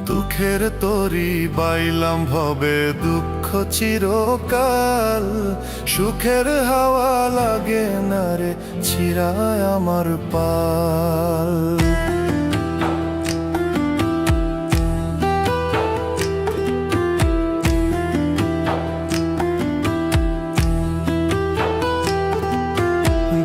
দুঃখের তরি বাইলাম ভবে দুঃখ চিরকাল, সুখের হাওয়া লাগে না রে ছিড়ায় আমার পাল।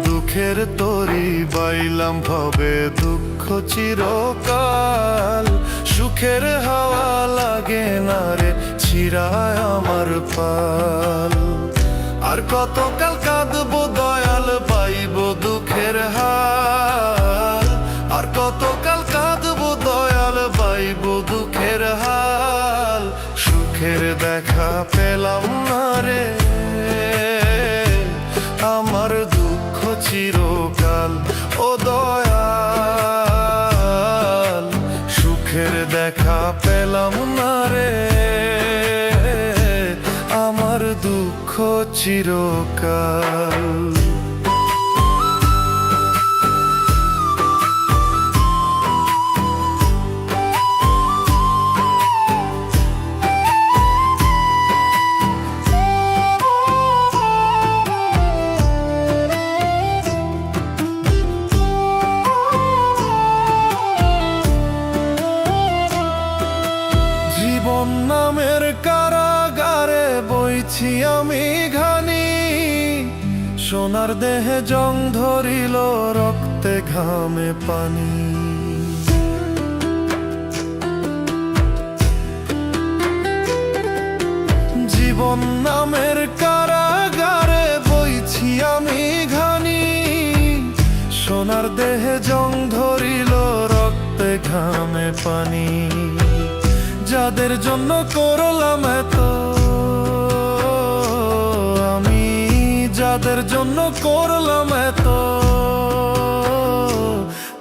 দুঃখের তরি বাইলাম ভবে দুঃখ চিরকাল, সুখের হাওয়া লাগে না রে ছিড়ায় আমার পাল। আর কতকাল কাঁদবো দয়াল পাইব দুঃখের হাল, আর কতকাল কাঁদবো দয়াল পাইব দুঃখের হাল। সুখের দেখা পেলাম না রে আমার দুঃখ চিরকাল, ও দয়াল সুখের দেখা পেলাম না রে আমার দুঃখ চিরকাল। জীবন নামের কারাগারে বইছি আমি ঘানি, সোনার দেহে জং ধরিল রক্তে ঘামে পানি। জীবন নামের কারাগারে বইছি আমি ঘানি, সোনার দেহে জং ধরিল রক্তে ঘামে পানি। যাদের জন্য করলাম এত আমি, যাদের জন্য করলাম এত,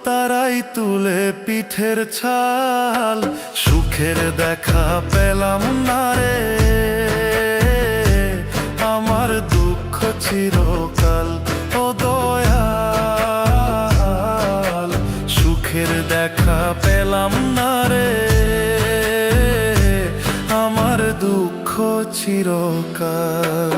তারাই তুলে পিঠের ছাল। সুখের দেখা পেলাম না রে আমার দুঃখ চিরকাল, ও দয়াল সুখের দেখা পেলাম না রে আমার দুঃখ চিরকাল।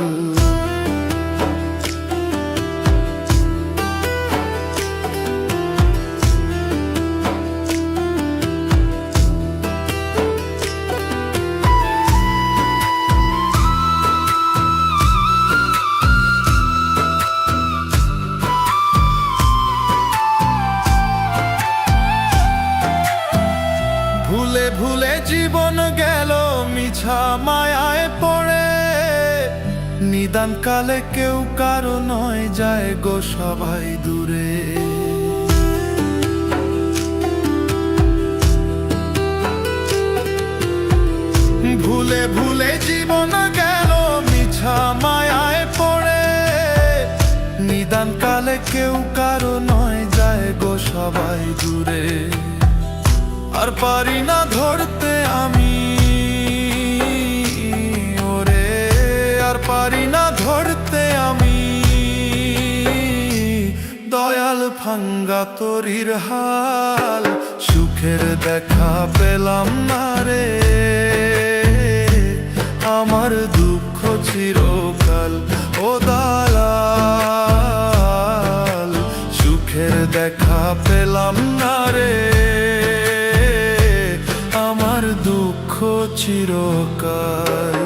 ভুলে ভুলে জীবন গেল মিছা মায়ায় পড়ে, নিদান কালে কেউ কারো নয় যায় গো সবাই দূরে। ভুলে ভুলে জীবন গেল মিছা মায়ায় পড়ে, নিদান কালে কেউ কারো নয় যায় গো সবাই দূরে। আর পারি না ধরতে আমি ওরে, আর পারি না ধরতে আমি দয়াল ভাঙ্গা তরির হাল। সুখের দেখা পেলাম না রে আমার দুঃখ চিরকাল, ও দালাল সুখের দেখা পেলাম না রে আমার দুঃখ চিরকাল।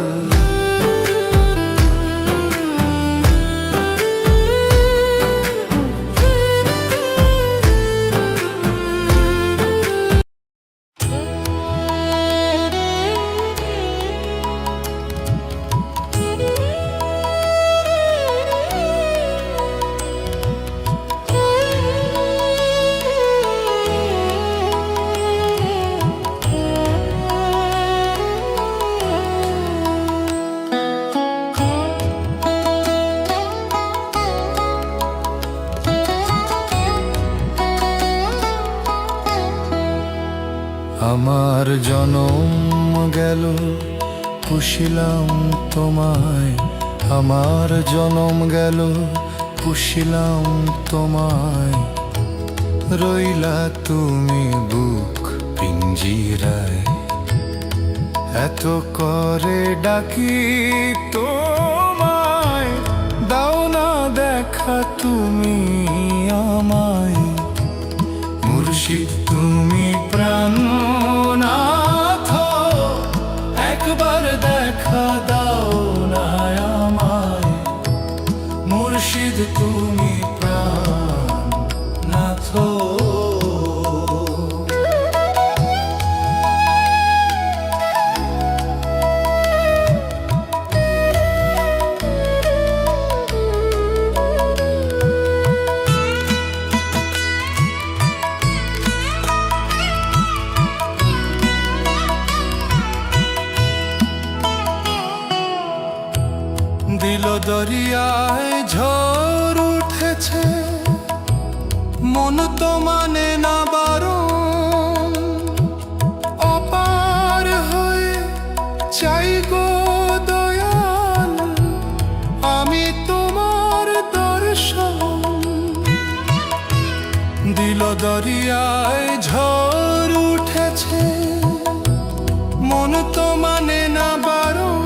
আমার জনম গেল পুষিলাম তোমায়, আমার জনম গেল পুষিলাম তোমায়, রইলা তুমি বুক পিঞ্জিরায়। এত করে ডাকি তোমায়, দাও না দেখা তুমি আমায়। মুর্শিদ তুমি প্রাণনাথ, একবার দেখা দাও না আমায়। মুর্শিদ তুমি প্রাণনাথ। দিল দরিয়ায় ঝড় উঠেছে, মন তো মানে না বারণ। অপার হয়ে চাই গো দয়াল, আমি তোমার দর্শন। দিল দরিয়ায় ঝড় উঠেছে, মন তো মানে না বারণ।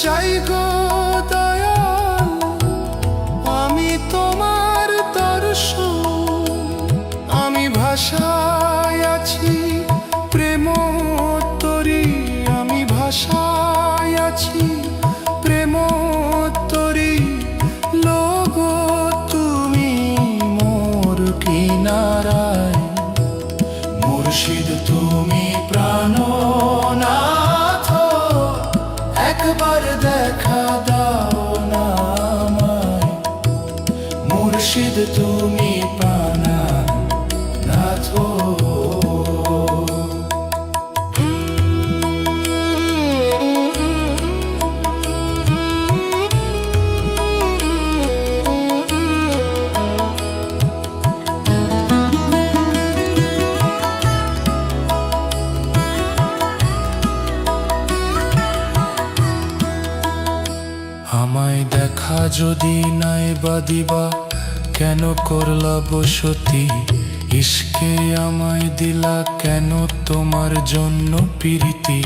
চাই গো দয়াল, আমি তোমার দর্শন। আমি ভাষায় আছি প্রেম তরি, আমি ভাষায় আছি প্রেম তরি। লোগো তুমি মোর কিনারায়, মুর্শিদ তুমি প্রাণনাথ, একবার দেখা দাও না আমায়। মুর্শিদ তুমি প্রাণনাথ। আমায় দেখা যদি নাই বা দিবা, কেন করলা বসতি? ইশকে আমায় দিলা কেন তোমার জন্য প্রীতি?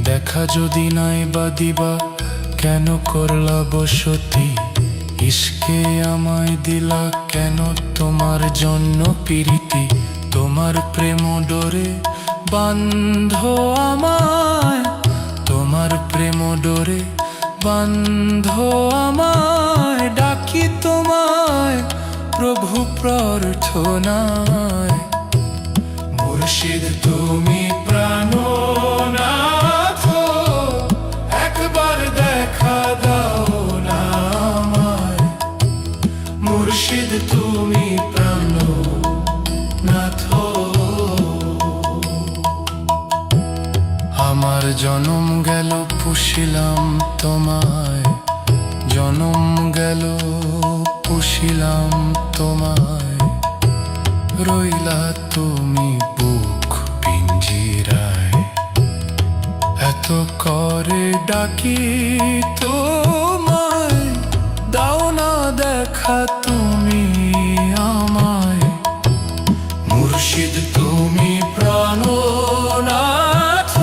দেখা যদি নাই বা দিবা, কেন করলা বসতি? ইশকে আমায় দিলা কেন তোমার জন্য প্রীতি? তোমার প্রেম ডোরে বান্ধ আমায়, তোমার প্রেম ডোরে বান্ধ আমায়। ডাকি তোমায় প্রভু প্রার্থনায়, মুর্শিদ তুমি প্রাণনাথ, একবার দেখা দাও না আমায়। মুর্শিদ তুমি প্রাণনাথ। আমার জনম গেল পুষিলাম তোমায়, জনম গেল পুষিলাম তোমায়। রইলা তুমি বুক পিঞ্জিরায়, এত করে ডাকি তোমায়, দাও না দেখা তুমি আমায়। মুর্শিদ তুমি প্রাণনাথ,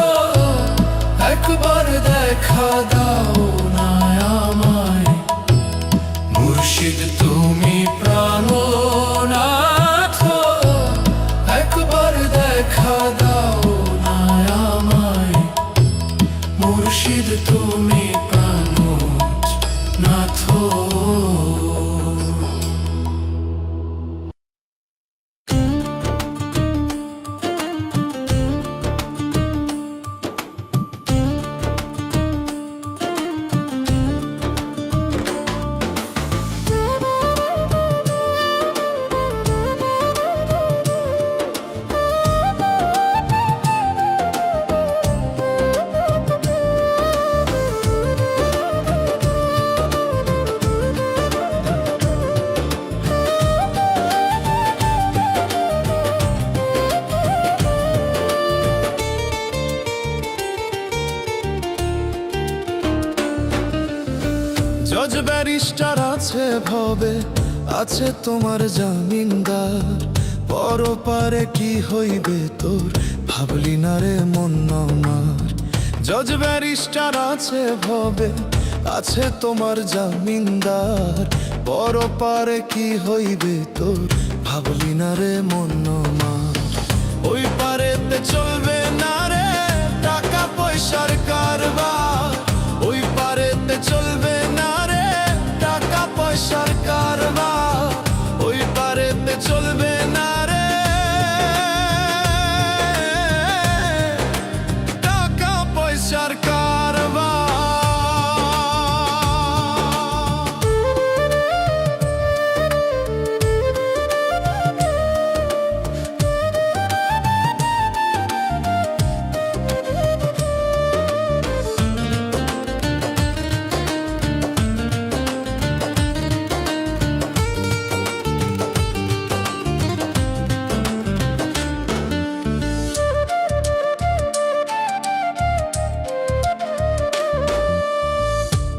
একবার দেখা দাও না আমায়। মুর্শিদ তুমি প্রাণনাথ, একবার দেখা দাও না আমায়। মুর্শিদ তুমি প্রাণনাথ। জজ ব্যারিস্টার আছে ভবে, আছে তোমার জামিনদার। পরপারে কি হইবে তোর ভাবলি না রে মন আমার। জজ ব্যারিস্টার আছে ভবে, আছে তোমার জামিনদার। পরপারে কি হইবে তোর ভাবলি না রে মন আমার। ওই পারেতে চলবে না রে টাকা পয়সার কারবার। ওই পারেতে চলবে না রে টাকা পয়সার কারবার। ওই পারেতে চলবে না রে টাকা পয়সার কারবার।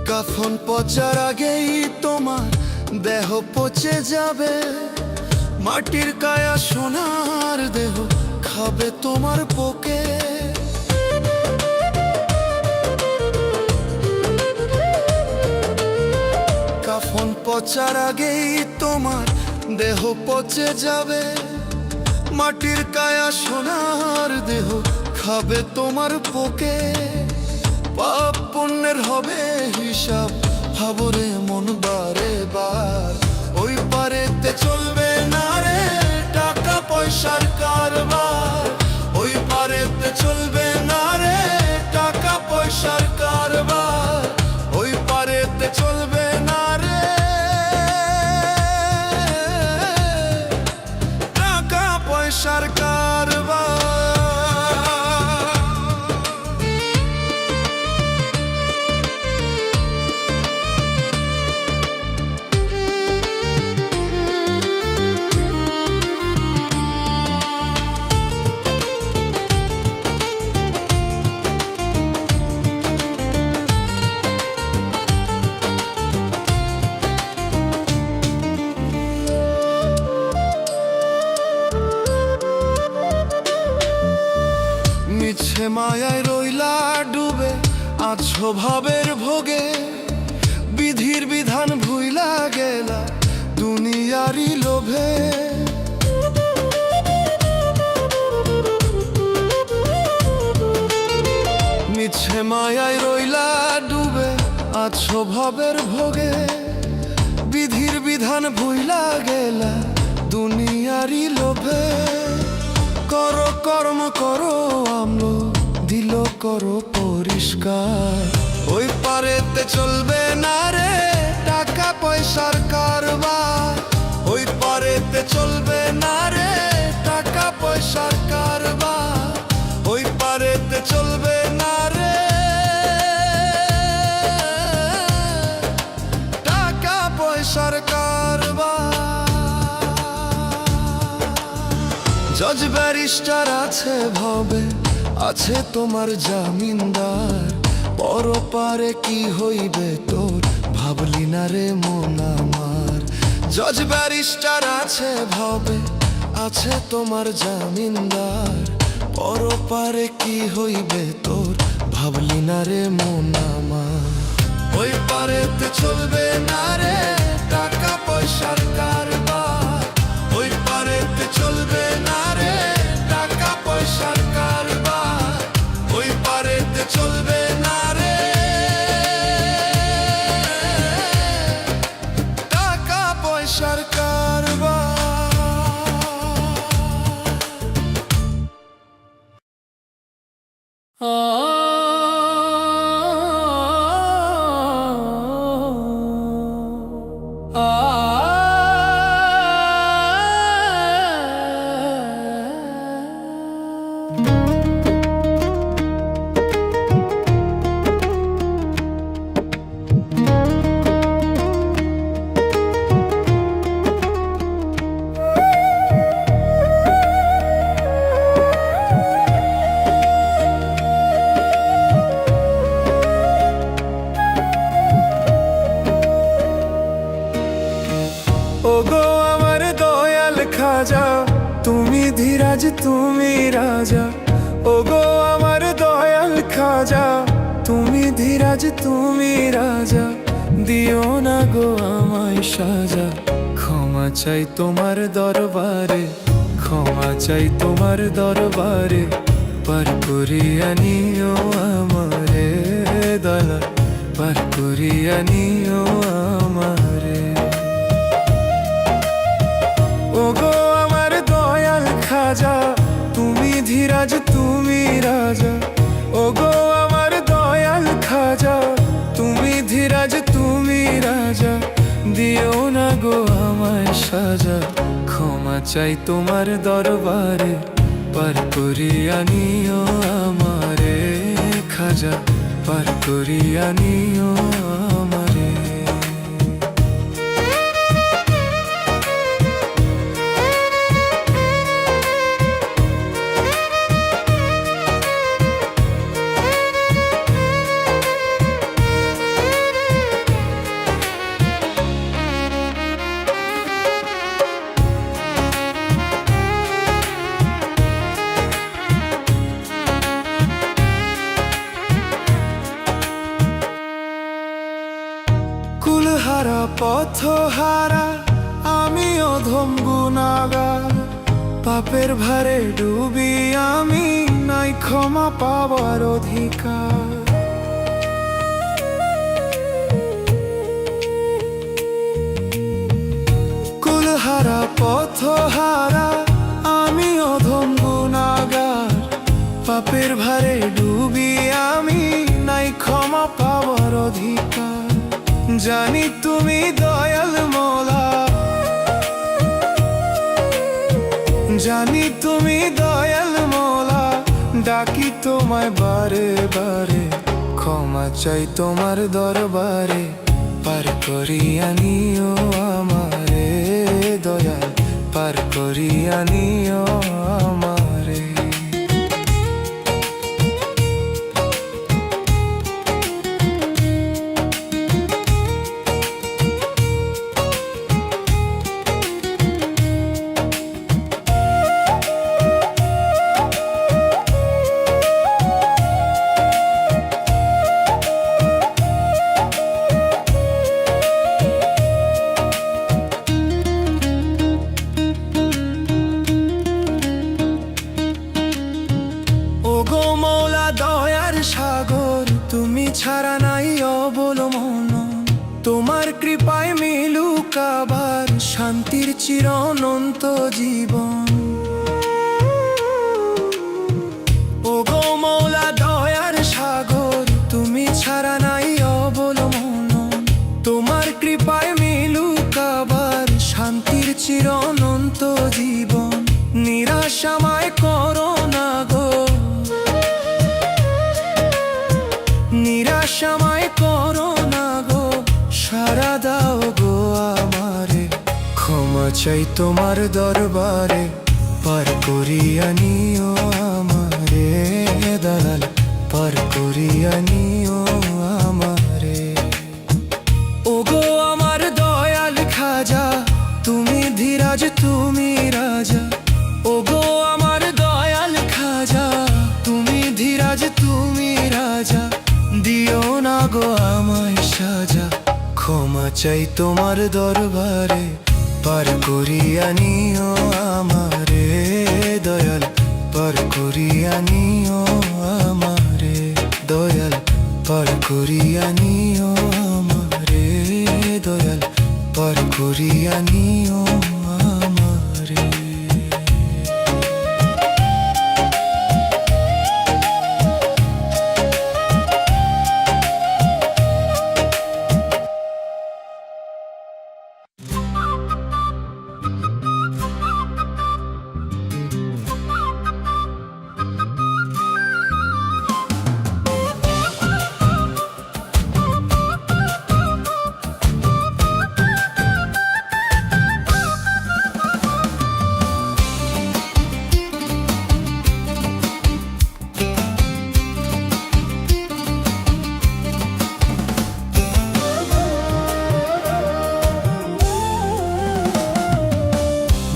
কাফন পচার আগেই তোমার দেহ পচে যাবে। মাটির কায়া সোনার দেহ খাবে তোমার পোকে। কাফন পচার আগেই তোমার দেহ পচে যাবে। মাটির কায়া সোনার দেহ খাবে তোমার পোকে। পাপ পুণ্যের হবে হিসাব ভাবরে মন বারে বার। ওই পারেতে চলবে না রে টাকা পয়সার কারবার। ওই পারেতে চলবে না রে টাকা পয়সার কারবার। ওই পারেতে চলবে না রে টাকা পয়সার কারবার। মিছে মায়ায় রইলা ডুবে আছো ভাবের ভোগে। বিধির বিধান ভুইলা গেলা দুনিয়ারি লোভে। মিছে মায়ায় রইলা ডুবে আছো ভাবের ভোগে। বিধির বিধান ভুইলা গেলা দুনিয়ারি লোভে। করো কর্ম করো আমল দিল করো পরিষ্কার। ওই পারেতে চলবে না রে টাকা পয়সার কারবার। ওই পারেতে চলবে না রে টাকা পয়সার কারবার। ওই পারেতে চলবে না রে টাকা পয়সার কারবার। জজ ব্যারিস্টার আছে ভবে, আছে তোমার জামিনদার। পরপারে কি হইবে তোর ভাবলি না রে মন আমার। জজ ব্যারিস্টার আছে ভবে, আছে তোমার জামিনদার। পরপারে কি হইবে তোর ভাবলি না রে মন আমার। ওই পারেতে চলবে না রে টাকা পয়সার কারবার। ওই পারেতে চলবে না রে টাকা পয়সার কারবার। ওই পারেতে চলবে না রে টাকা পয়সার কারবার। ধীরাজ তুমি রাজা, ওগো আমার দয়াল খাজা। তুমি ধীরাজ তুমি রাজা, দিও না গো আমায় সাজা। ক্ষমা চাই তোমার দরবারে, ক্ষমা চাই তোমার দরবারে, পার করিয়া নিও আমারে দয়াল, পার করিয়া নিও আমারে। ওগো আমার দয়াল খাজা, তুমি ধীরাজ তুমি রাজা, ওগো আমার দয়াল খাজা, তুমি ধীরাজ তুমি রাজা, দিও না গো আমায় সাজা। ক্ষমা চাই তোমার দরবারে, পার করিয়া নিও আমারে খাজা, পার করিয়া নিও আমারে। কুলহারা পথহারা আমি অধম গুনাগার, পাপের ভারে ডুবি আমি, নাই ক্ষমা পাবার অধিকার। কুলহারা পথহারা আমি অধম গুনাগার, পাপের ভারে ডুবি আমি, নাই ক্ষমা পাবার অধিকার। জানি তুমি দয়াল মোলা, জানি তুমি দয়াল মোলা, ডাকি তোমায় বারে বারে। ক্ষমা চাই তোমার দরবারে, পার করিয়া নিও আমারে দয়াল, পার করিয়া নিও আমারে। ওগো মৌলা দয়ার সাগর, তুমি ছাড়া নাই অবলম্বন, তোমার কৃপায় মিলুক আবার শান্তির চির অনন্ত জীবন। ওগো মৌলা দয়ার সাগর, তুমি ছাড়া নাই অবলম্বন, তোমার কৃপায় মিলুক আবার শান্তির চির অনন্ত জীবন। নিরাশাময় করো না গো, নিরাশাময় করো না গো, সারা দাও গো আমারে। ক্ষমা চাই তোমার দরবারে, পার করিয়া নিও আমারে দয়াল, পার করিয়া নিও আমারে। ওগো আমার দয়াল খাজা, তুমি ধীরাজ তুমি রাজা, ওগো আমার দয়াল খাজা, তুমি ধীরাজ তুমি রাজা, দিও না গো আমায় সাজা। ক্ষমা চাই তোমার দরবারে, পার করিয়া নিও আমারে দয়াল, পার করিয়া নিও আমারে দয়াল, পার করিয়া নিও আমারে দয়াল, পার করিয়া নিও আমারে।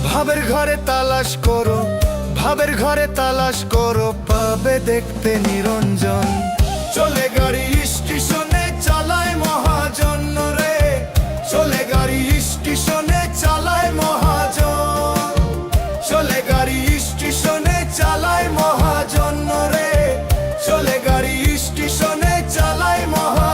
ভাবের ঘরে তালাশ করো, ভাবের ঘরে তালাশ করো, পাবে দেখতে নিরঞ্জন। চলে গাড়ি স্টেশনে চালায় মহাজন রে, চলে গাড়ি স্টেশনে চালায় মহাজন, চলে গাড়ি স্টেশনে চালায় মহাজন রে, চলে গাড়ি স্টেশনে চালায় মহাজন।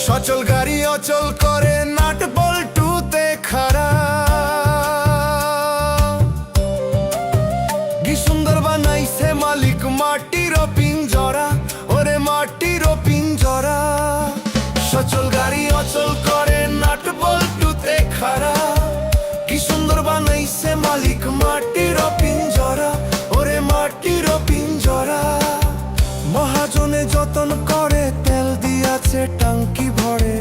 সচল গাড়ি অচল করে, নাট বল্টুতে খাড়া। কি সুন্দর বানাইছে মালিক মাটির পিঞ্জরা, ওরে মাটির পিঞ্জরা। সচল গাড়ি অচল করে, নাট বল্টুতে খাড়া। কি সুন্দর বানাইছে মালিক মাটির পিঞ্জরা, ওরে মাটির পিঞ্জরা। মহাজনে যতন করে, তেল দিয়াছে টাঙ্কি ভরে।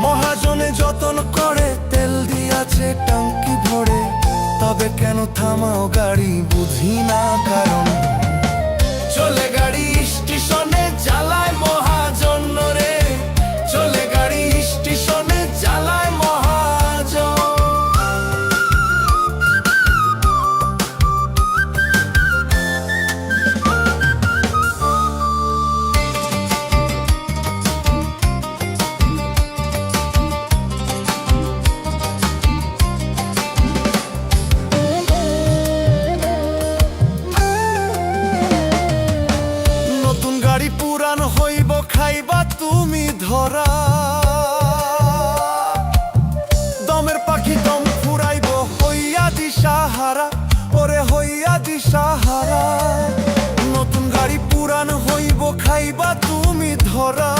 মহাজনে যতন করে, তেল দিয়াছে টাঙ্কি ভরে। তবে কেন থামাও গাড়ি, বুঝি না কারণ। চলে গাড়ি স্টেশনে চালায় মহাজন রে, চলে গাড়ি স্টেশনে চালায় মহাজন। গাড়ি পুরান হইব, খাইবা তুমি ধরা। দমের পাখি দম ফুরাইব, হইয়া দিশাহারা, ওরে হইয়া দিশাহারা। নতুন গাড়ি পুরান হইব, খাইবা তুমি ধরা।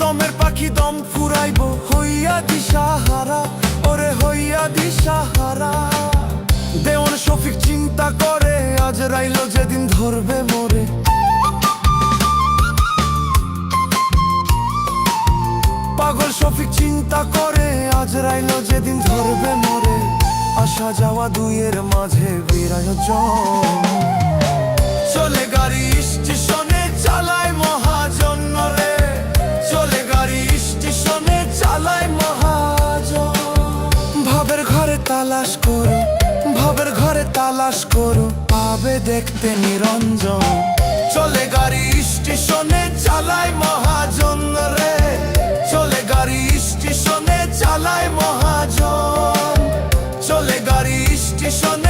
দমের পাখি দম ফুরাইব, হইয়া দিশাহারা, ওরে হইয়া দিশাহারা। দেওয়ান শফিক চিন্তা করে, আজ রাইল যেদিন ধরবে মোরে। পাগল শফিক চিন্তা করে, আজ রাইল যেদিন ধরবে মোরে। আসা যাওয়া দুইয়ের মাঝে বিরায়োজন। চলে গাড়ি স্টেশনে চালায় মহাজন রে, চলে গাড়ি স্টেশনে চালায় মহাজন। ভাবের ঘরে তালাশ করো, ভাবের ঘরে তালাশ করো, পাবে দেখতে নিরঞ্জন। চলে গাড়ি স্টেশনে চালায় মহাজন রে, চলে গাড়ি স্টেশনে চালায় মহাজন, চলে গাড়ি স্টেশনে